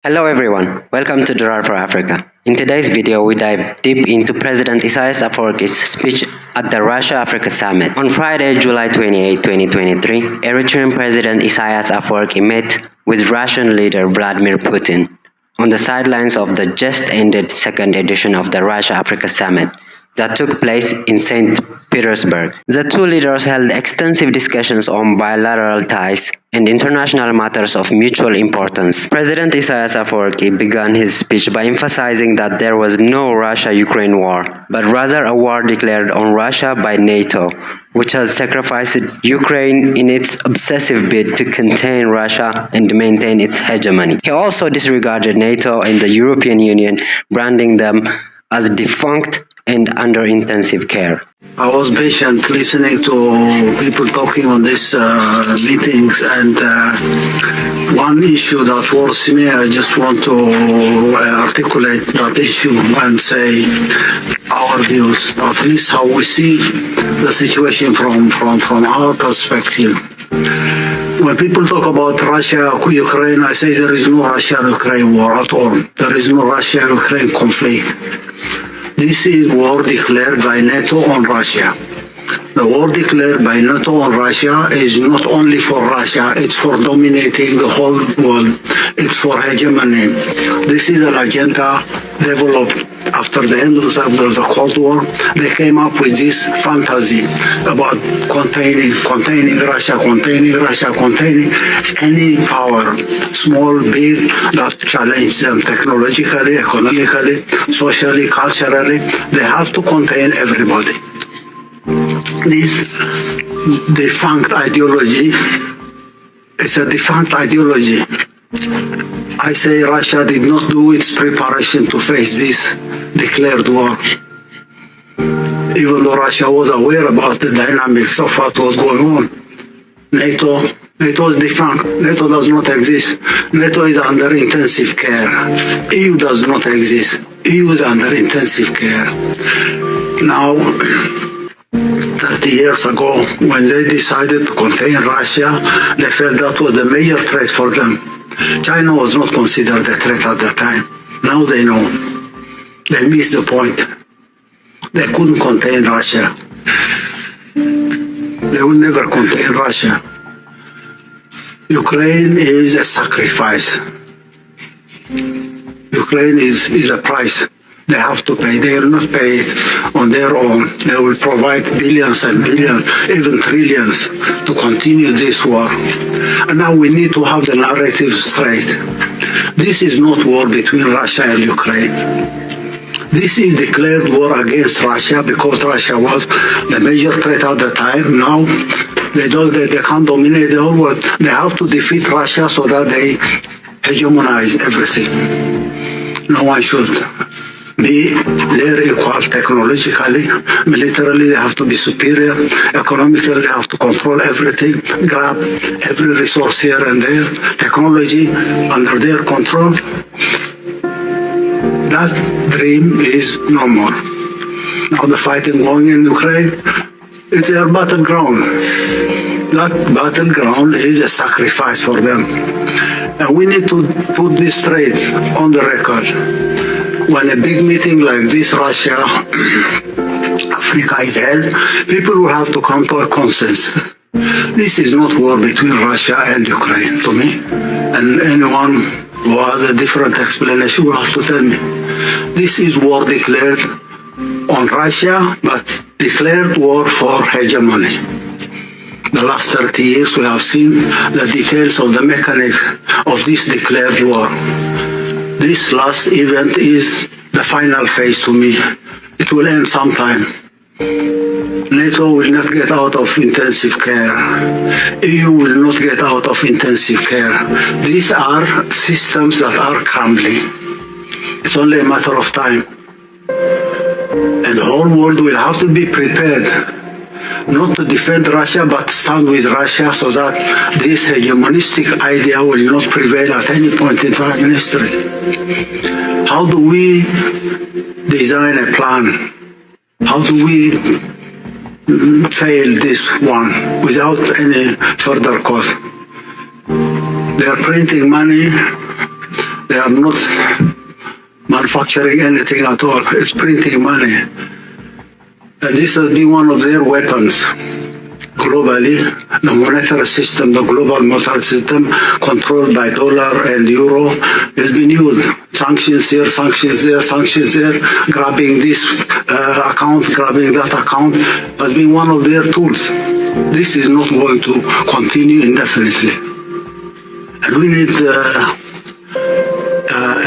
Hello everyone, welcome to Durar for Africa. In today's video, we dive deep into President Isaias Afwerki's speech at the Russia-Africa Summit. On Friday, July 28, 2023, Eritrean President Isaias Afwerki met with Russian leader Vladimir Putin on the sidelines of the just-ended second edition of the Russia-Africa Summit that took place in St. Petersburg. The two leaders held extensive discussions on bilateral ties and international matters of mutual importance. President Isaias Afwerki began his speech by emphasizing that there was no Russia-Ukraine war, but rather a war declared on Russia by NATO, which has sacrificed Ukraine in its obsessive bid to contain Russia and maintain its hegemony. He also disregarded NATO and the European Union, branding them as defunct and under intensive care. I was patient listening to people talking on these meetings, and one issue that worries me, I just want to articulate that issue and say our views, at least how we see the situation from our perspective. When people talk about Russia-Ukraine, I say there is no Russia-Ukraine war at all. There is no Russia-Ukraine conflict. This is war declared by NATO on Russia. The war declared by NATO on Russia is not only for Russia, it's for dominating the whole world. It's for hegemony. This is an agenda developed after the end of the Cold War. They came up with this fantasy about containing Russia, containing any power, small, big, that challenge them technologically, economically, socially, culturally. They have to contain everybody. This defunct ideology, it's a defunct ideology. I say Russia did not do its preparation to face this declared war. Even though Russia was aware about the dynamics of what was going on. NATO is defunct. NATO does not exist. NATO is under intensive care. EU does not exist. EU is under intensive care. Now, 30 years ago, when they decided to contain Russia, they felt that was a major threat for them. China was not considered a threat at that time. Now they know. They missed the point. They couldn't contain Russia. They will never contain Russia. Ukraine is a sacrifice. Ukraine is a price they have to pay. They will not pay it on their own. They will provide billions and billions, even trillions, to continue this war. And now we need to have the narrative straight. This is not war between Russia and Ukraine. This is declared war against Russia because Russia was the major threat at the time. Now they can't dominate the whole world. They have to defeat Russia so that they hegemonize everything. No one should be their equal technologically, militarily they have to be superior, economically they have to control everything, grab every resource here and there, technology under their control. That dream is no more. Now the fighting going in Ukraine, it's their battleground. That battleground is a sacrifice for them. And we need to put this straight on the record. When a big meeting like this, Russia, Africa is held, people will have to come to a consensus. This is not war between Russia and Ukraine, to me. And anyone who has a different explanation will have to tell me. This is war declared on Russia, but declared war for hegemony. The last 30 years we have seen the details of the mechanics of this declared war. This last event is the final phase to me. It will end sometime. NATO will not get out of intensive care. EU will not get out of intensive care. These are systems that are crumbling. It's only a matter of time. And the whole world will have to be prepared not to defend Russia, but stand with Russia so that this hegemonistic idea will not prevail at any point in time in history. How do we design a plan? How do we fail this one without any further cost? They are printing money They are not manufacturing anything at all. It's printing money. And this has been one of their weapons. Globally, the monetary system, the global monetary system, controlled by dollar and euro, has been used. Sanctions here, sanctions there, sanctions there, grabbing this account, grabbing that account, has been one of their tools. This is not going to continue indefinitely. And we need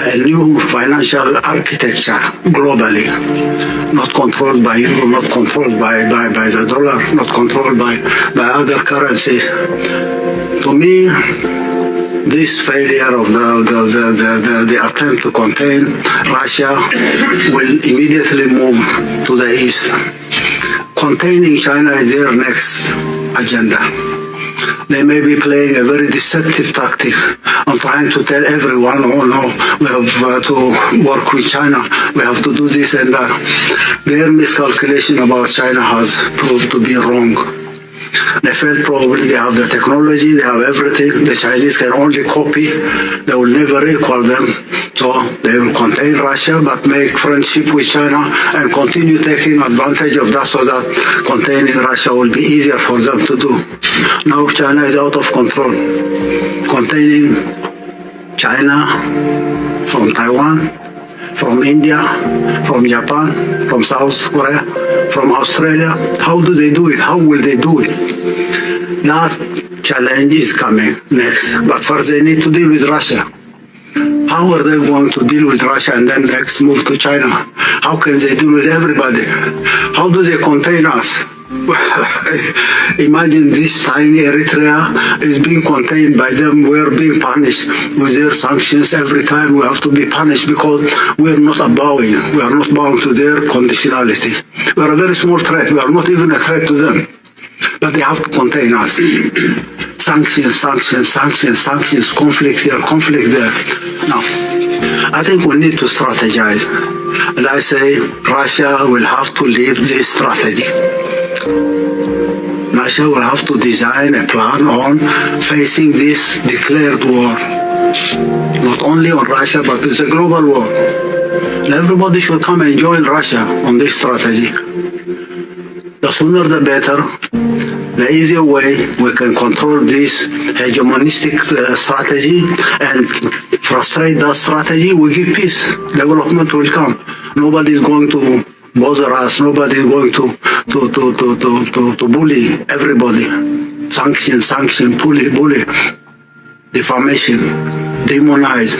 a new financial architecture globally, not controlled by euro, not controlled by the dollar, not controlled by other currencies. To me, this failure of the attempt to contain Russia will immediately move to the east. Containing China is their next agenda. They may be playing a very deceptive tactic on trying to tell everyone, oh no, we have to work with China, we have to do this and that. Their miscalculation about China has proved to be wrong. They felt probably they have the technology, they have everything, the Chinese can only copy, they will never equal them. So they will contain Russia but make friendship with China and continue taking advantage of that so that containing Russia will be easier for them to do. Now China is out of control. Containing China from Taiwan, from India, from Japan, from South Korea, from Australia. How do they do it? How will they do it? That challenge is coming next. But first they need to deal with Russia. How are they going to deal with Russia and then next move to China? How can they deal with everybody? How do they contain us? Imagine this tiny Eritrea is being contained by them. We're being punished with their sanctions every time. We have to be punished because we're not bowing. We are not bound to their conditionalities. We are a very small threat. We are not even a threat to them. But they have to contain us. Sanctions, sanctions, sanctions, sanctions, conflict here, conflict there. Now, I think we need to strategize. And I say Russia will have to lead this strategy. Russia will have to design a plan on facing this declared war. Not only on Russia, but it's a global war. And everybody should come and join Russia on this strategy. The sooner the better. The easier way we can control this hegemonistic strategy and frustrate that strategy, we give peace. Development will come. Nobody is going to bother us. Nobody is going to bully everybody. Sanction, bully, defamation, demonize,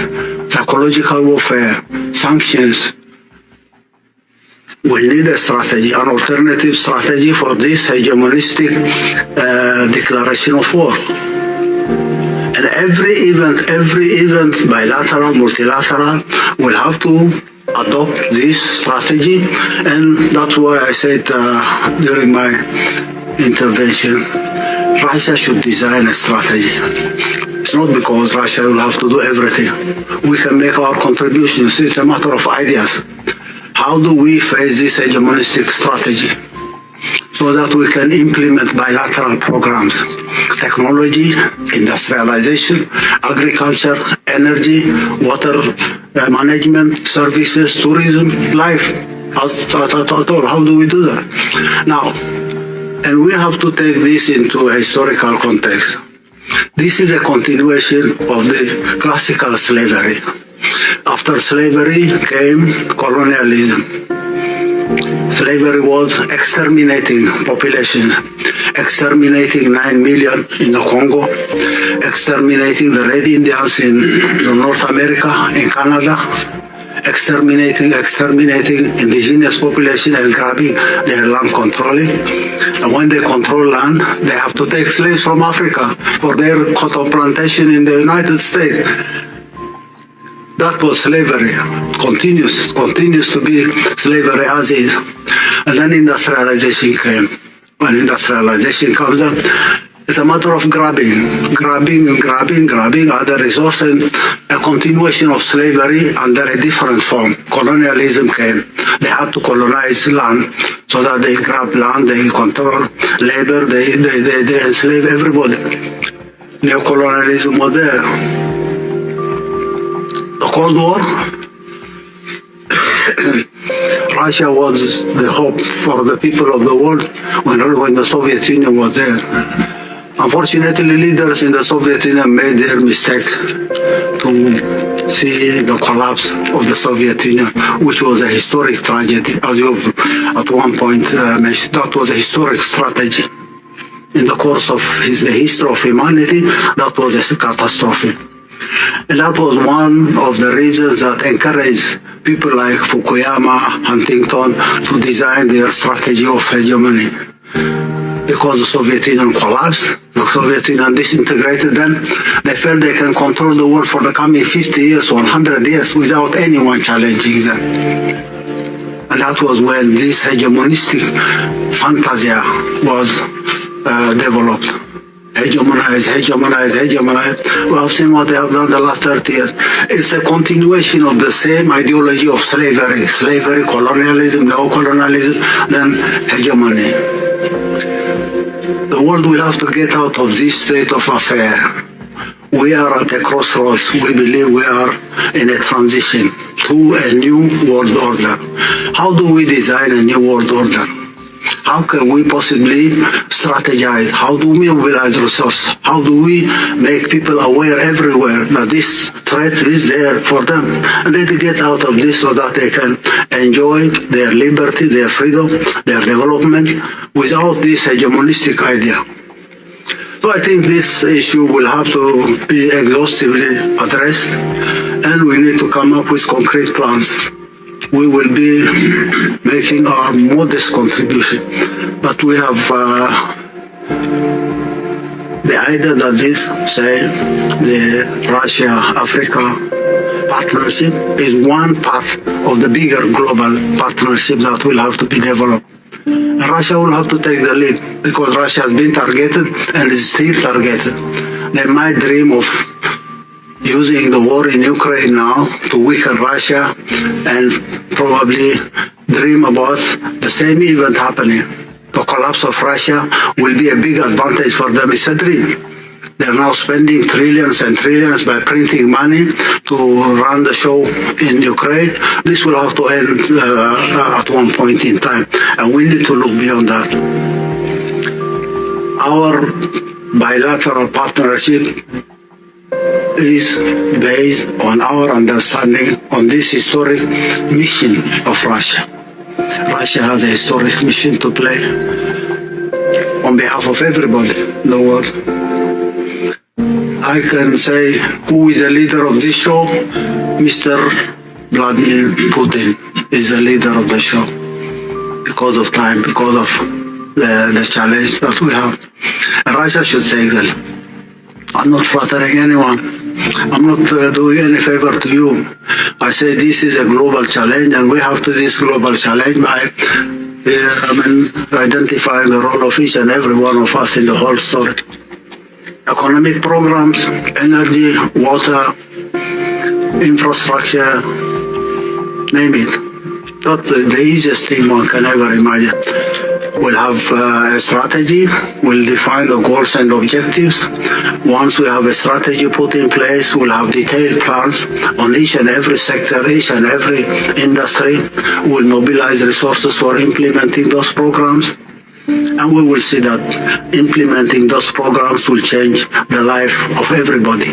psychological warfare, sanctions. We need a strategy, an alternative strategy for this hegemonistic declaration of war. And every event, bilateral, multilateral, will have to adopt this strategy. And that's why I said during my intervention, Russia should design a strategy. It's not because Russia will have to do everything. We can make our contributions. It's a matter of ideas. How do we face this hegemonistic strategy so that we can implement bilateral programs? Technology, industrialization, agriculture, energy, water management, services, tourism, life. How do we do that? Now, and we have to take this into a historical context. This is a continuation of the classical slavery. After slavery came colonialism. Slavery was exterminating populations, exterminating 9 million in the Congo, exterminating the Red Indians in North America, in Canada, exterminating indigenous population and grabbing their land, controlling. And when they control land, they have to take slaves from Africa for their cotton plantation in the United States. That was slavery, continues to be slavery as is. And then industrialization came. When industrialization comes up, it's a matter of grabbing other resources, and a continuation of slavery under a different form. Colonialism came. They had to colonize land so that they grab land, they control labor, they enslave everybody. Neocolonialism was there. The Cold War, Russia was the hope for the people of the world when the Soviet Union was there. Unfortunately, leaders in the Soviet Union made their mistake to see the collapse of the Soviet Union, which was a historic tragedy, as you at one point mentioned. That was a historic strategy. In the course of the history of humanity, that was a catastrophe. And that was one of the reasons that encouraged people like Fukuyama, Huntington, to design their strategy of hegemony. Because the Soviet Union collapsed, the Soviet Union disintegrated them, they felt they can control the world for the coming 50 years, 100 years, without anyone challenging them. And that was when this hegemonistic fantasia was developed. Hegemonize. We have seen what they have done the last 30 years. It's a continuation of the same ideology of slavery, colonialism, neocolonialism, then hegemony. The world will have to get out of this state of affair. We are at a crossroads. We believe we are in a transition to a new world order. How do we design a new world order? How can we possibly strategize? How do we mobilize resources? How do we make people aware everywhere that this threat is there for them? And then to get out of this so that they can enjoy their liberty, their freedom, their development without this hegemonistic idea. So I think this issue will have to be exhaustively addressed, and we need to come up with concrete plans. We will be making our modest contribution, but we have the idea that this, say, the Russia-Africa partnership is one part of the bigger global partnership that will have to be developed. And Russia will have to take the lead because Russia has been targeted and is still targeted. They might dream of using the war in Ukraine now to weaken Russia and probably dream about the same event happening. The collapse of Russia will be a big advantage for them. It's a dream. They're now spending trillions and trillions by printing money to run the show in Ukraine. This will have to end at one point in time, and we need to look beyond that. Our bilateral partnership is based on our understanding on this historic mission of Russia. Russia has a historic mission to play on behalf of everybody in the world. I can say who is the leader of this show? Mr. Vladimir Putin is the leader of the show because of time, because of the challenge that we have. And Russia should take that. I'm not flattering anyone. I'm not doing any favor to you. I say this is a global challenge, and we have to this global challenge by identifying the role of each and every one of us in the whole story. Economic programs, energy, water, infrastructure, name it. That's the easiest thing one can ever imagine. We'll have a strategy, we'll define the goals and objectives. Once we have a strategy put in place, we'll have detailed plans on each and every sector, each and every industry. We'll mobilize resources for implementing those programs. And we will see that implementing those programs will change the life of everybody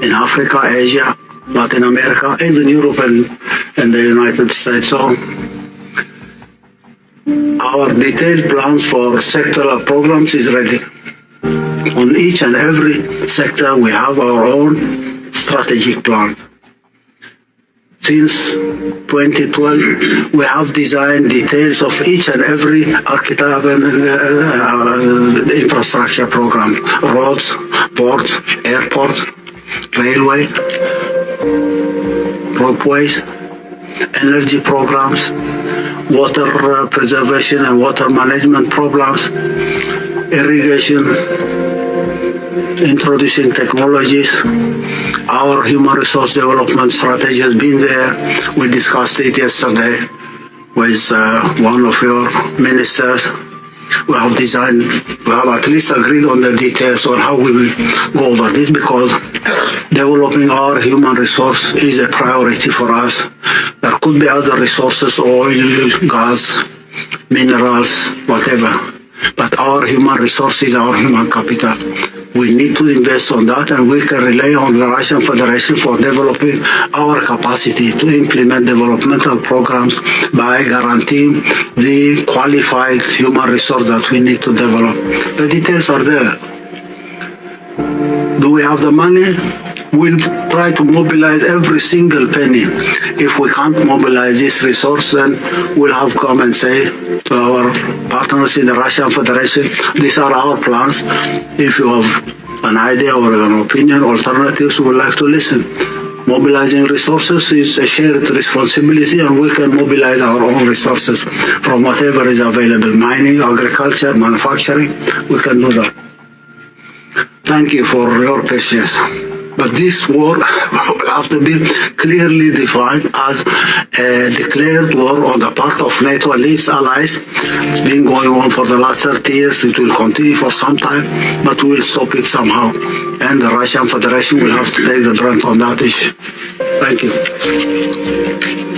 in Africa, Asia, Latin America, even Europe and the United States. So our detailed plans for sectoral programs is ready. On each and every sector, we have our own strategic plan. Since 2012, we have designed details of each and every infrastructure program: roads, ports, airports, railway, ropeways, energy programs, water preservation and water management programs, irrigation, introducing technologies. Our human resource development strategy has been there. We discussed it yesterday with one of your ministers. We have at least agreed on the details on how we will go over this, because developing our human resource is a priority for us. There could be other resources, oil, gas, minerals, whatever. But our human resource is our human capital. We need to invest on that, and we can rely on the Russian Federation for developing our capacity to implement developmental programs by guaranteeing the qualified human resource that we need to develop. The details are there. Do we have the money? We'll try to mobilize every single penny. If we can't mobilize this resource, then we'll have come and say to our partners in the Russian Federation, these are our plans. If you have an idea or an opinion, alternatives, we'd like to listen. Mobilizing resources is a shared responsibility, and we can mobilize our own resources from whatever is available. Mining, agriculture, manufacturing, we can do that. Thank you for your patience. But this war will have to be clearly defined as a declared war on the part of NATO and its allies. It's been going on for the last 30 years. It will continue for some time, but we will stop it somehow. And the Russian Federation will have to take the brunt on that issue. Thank you.